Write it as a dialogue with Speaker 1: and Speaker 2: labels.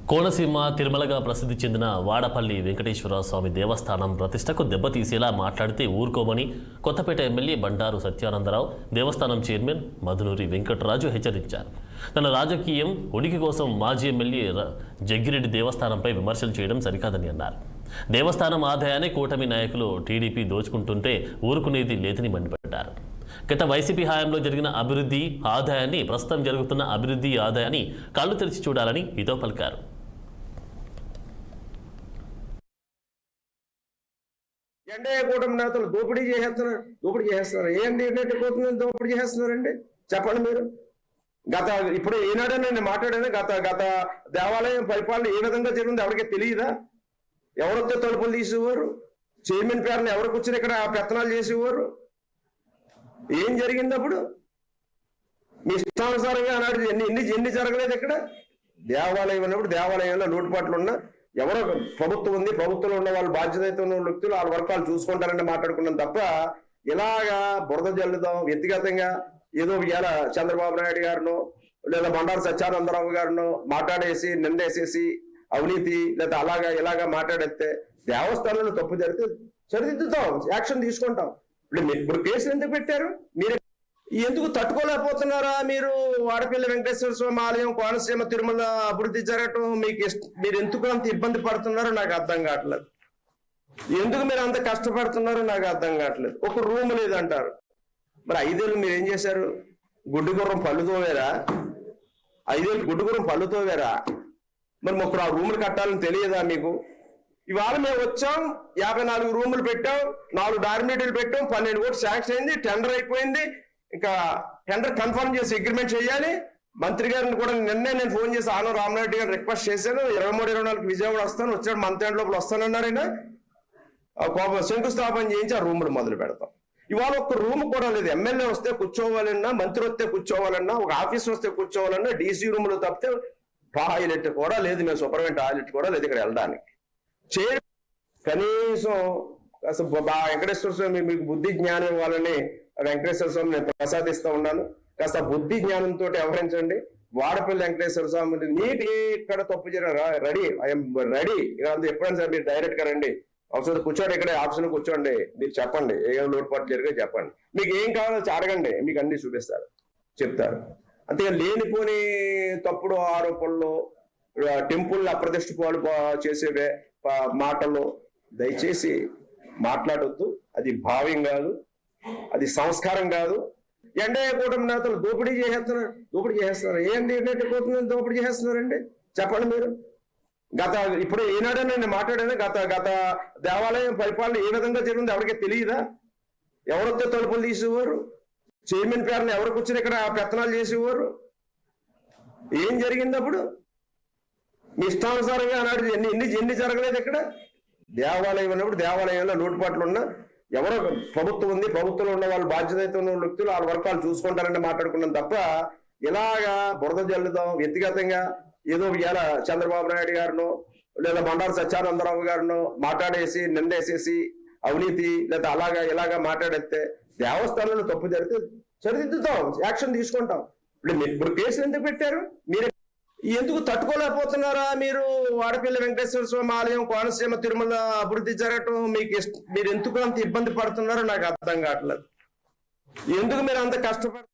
Speaker 1: కోనసీమ తిరుమలగా ప్రసిద్ధి చెందిన వాడపల్లి వెంకటేశ్వర స్వామి దేవస్థానం ప్రతిష్టకు దెబ్బతీసేలా మాట్లాడితే ఊరుకోమని కొత్తపేట ఎమ్మెల్యే బండారు సత్యానందరావు దేవస్థానం చైర్మన్ మధునూరి వెంకటరాజు హెచ్చరించారు. తన రాజకీయం ఉనికి కోసం మాజీ ఎమ్మెల్యే జగ్గిరెడ్డి దేవస్థానంపై విమర్శలు చేయడం సరికాదని అన్నారు. దేవస్థానం ఆదాయాన్ని కూటమి నాయకులు టీడీపీ దోచుకుంటుంటే ఊరుకునేది లేదని మండిపడ్డారు. గత వైసీపీ హయాంలో జరిగిన అభివృద్ధి ఆదాయాన్ని ప్రస్తుతం జరుగుతున్న అభివృద్ధి ఆదాయాన్ని కళ్ళు తెరిచి చూడాలని హితో పలికారు.
Speaker 2: ఎన్డీఏ కూటమి నేతలు దోపిడీ చేసేస్తున్నారు. ఏంటి పోతుందని దోపిడీ చేస్తున్నారండి? చెప్పండి మీరు. ఇప్పుడు ఈనాడే నేను మాట్లాడాను. గత దేవాలయం పరిపాలన ఏ విధంగా జరిగింది ఎవరికి తెలియదా? ఎవరొస్తే తలుపులు తీసేవారు, చైర్మన్ పేరుని ఎవరికి వచ్చిన ఇక్కడ పెత్తనాలు చేసేవారు. ఏం జరిగింది అప్పుడు? మీ ఇష్టానుసారంగా అన్నాడు. ఎన్ని జరగలేదు ఇక్కడ. దేవాలయం అన్నప్పుడు దేవాలయంలో లోటుపాట్లు ఉన్న ఎవరో ప్రభుత్వం ఉంది, ప్రభుత్వంలో ఉన్న వాళ్ళు బాధ్యత ఉన్న వ్యక్తులు వాళ్ళ వరకు వాళ్ళు చూసుకుంటారని మాట్లాడుకున్నాం తప్ప ఇలాగా బురద జల్లుదాం వ్యక్తిగతంగా ఏదో ఇవాళ చంద్రబాబు నాయుడు గారినో లేదా బండారు సత్యానందరావు గారినో మాట్లాడేసి నిందేసేసి అవినీతి లేదా ఇలాగా మాట్లాడేస్తే దేవస్థానంలో తప్పు జరిగితే సరిదిద్దుతాం, యాక్షన్ తీసుకుంటాం. ఇప్పుడు కేసులు ఎందుకు పెట్టారు? మీరు ఎందుకు తట్టుకోలేకపోతున్నారా? మీరు వాడపల్లి వెంకటేశ్వర స్వామి ఆలయం కోనసీమ తిరుమల అభివృద్ధి జరగటం మీరు ఎందుకు అంత ఇబ్బంది పడుతున్నారో నాకు అర్థం కావట్లేదు. ఎందుకు మీరు అంత కష్టపడుతున్నారో నాకు అర్థం కావట్లేదు. ఒక రూమ్ లేదంటారు. మరి 5 ఏళ్ళు మీరు ఏం చేశారు? గుడ్డుగుర్రం పళ్ళుతోవేరా? 5 ఏళ్ళు గుడ్డుగుర్రం పళ్ళుతోవేరా? మరి ఒక ఆ రూములు కట్టాలని తెలియదా మీకు? ఇవాళ మేము వచ్చాం, 54 రూములు పెట్టాం, 4 డార్మిటరీలు పెట్టాం, 12 కోట్లు శాంక్షన్ అయింది, టెండర్ అయిపోయింది. ఇంకా టెండర్ కన్ఫర్మ్ చేసి అగ్రిమెంట్ చేయాలి. మంత్రి గారిని కూడా నిన్నే నేను ఫోన్ చేసి ఆనం రామనాయుడు గారిని రిక్వెస్ట్ చేశాను. 23-24 విజయవాడ వస్తాను, వచ్చాడు మంత్ ఎండ్ లోపల వస్తానన్నారు. ఆయన శంకుస్థాపన చేయించి ఆ రూములు మొదలు పెడతాం. ఇవాళ ఒక రూమ్ కూడా లేదు. ఎమ్మెల్యే వస్తే కూర్చోవాలన్నా, మంత్రి వస్తే కూర్చోవాలన్నా, ఒక ఆఫీస్ వస్తే కూర్చోవాలన్నా డీసీ రూములు తప్పితే టాయిలెట్ కూడా లేదు. మేము సూపర్మెంట్ టాయిలెట్ కూడా లేదు ఇక్కడ వెళ్ళడానికి. కనీసం అసలు వెంకటేశ్వర స్వామి మీకు బుద్ధి జ్ఞానం ఇవ్వాలని వెంకటేశ్వర స్వామి నేను ప్రసాదిస్తూ ఉన్నాను. కాస్త బుద్ధి జ్ఞానంతో వ్యవహరించండి. వాడపల్లి వెంకటేశ్వర స్వామి నీటి ఇక్కడ తప్పు చేయడం రెడీ, ఐఎమ్ రెడీ. ఎప్పుడైనా సార్ మీరు డైరెక్ట్ గా రండి, అవసరం కూర్చోండి, ఇక్కడే ఆఫీసులో కూర్చోండి, మీరు చెప్పండి ఏం లోటుపాటు జరిగే చెప్పండి, మీకు ఏం కావాలో అడగండి, మీకు అన్ని చూపిస్తారు, చెప్తారు. అంతేగా లేనిపోని తప్పుడు ఆరోపణలు, టెంపుల్ అప్రతిష్ట పాలు చేసే మాటలు దయచేసి మాట్లాడొద్దు. అది భావ్యం కాదు, అది సంస్కారం కాదు. ఎన్డీఏ కూటమి నేతలు దోపిడీ చేసేస్తున్నారు. ఏంటి పోతుందని దోపిడీ చేస్తున్నారండి? చెప్పండి మీరు. ఇప్పుడు ఈనాడే నేను మాట్లాడాను. గత దేవాలయం పరిపాలన ఏ విధంగా జరిగింది ఎవరికి తెలియదా? ఎవరొస్తే తలుపులు తీసేవారు, చైర్మన్ పేరుని ఎవరికి వచ్చిన ఇక్కడ పెత్తనాలు చేసేవారు. ఏం జరిగింది అప్పుడు? మీ ఇష్టానుసారంగా అన్నాడు. ఎన్ని జరగలేదు ఇక్కడ. దేవాలయం అన్నప్పుడు దేవాలయంలో లోటుపాట్లు ఉన్న ఎవరో ప్రభుత్వం ఉంది, ప్రభుత్వంలో ఉన్న వాళ్ళు బాధ్యత ఉన్న వ్యక్తులు వాళ్ళ వరకు వాళ్ళు చూసుకుంటారని మాట్లాడుకున్నాం తప్ప ఇలాగా బురద జల్లుదాం వ్యక్తిగతంగా ఏదో ఇవాళ చంద్రబాబు నాయుడు గారినో లేదా బండారు సత్యానందరావు గారినో మాట్లాడేసి నిందేసేసి అవినీతి లేదా ఇలాగా మాట్లాడేస్తే దేవస్థానంలో తప్పు జరిగితే సరిదిద్దుతాం, యాక్షన్ తీసుకుంటాం. ఇప్పుడు కేసులు ఎందుకు పెట్టారు? మీరు ఎందుకు తట్టుకోలేకపోతున్నారా? మీరు వాడపల్లి వెంకటేశ్వర స్వామి ఆలయం కోనసీమ తిరుమల అభివృద్ధి జరగటం మీరు ఎందుకు అంత ఇబ్బంది పడుతున్నారో నాకు అర్థం కావట్లేదు. ఎందుకు మీరు అంత కష్టపడుతున్నారు?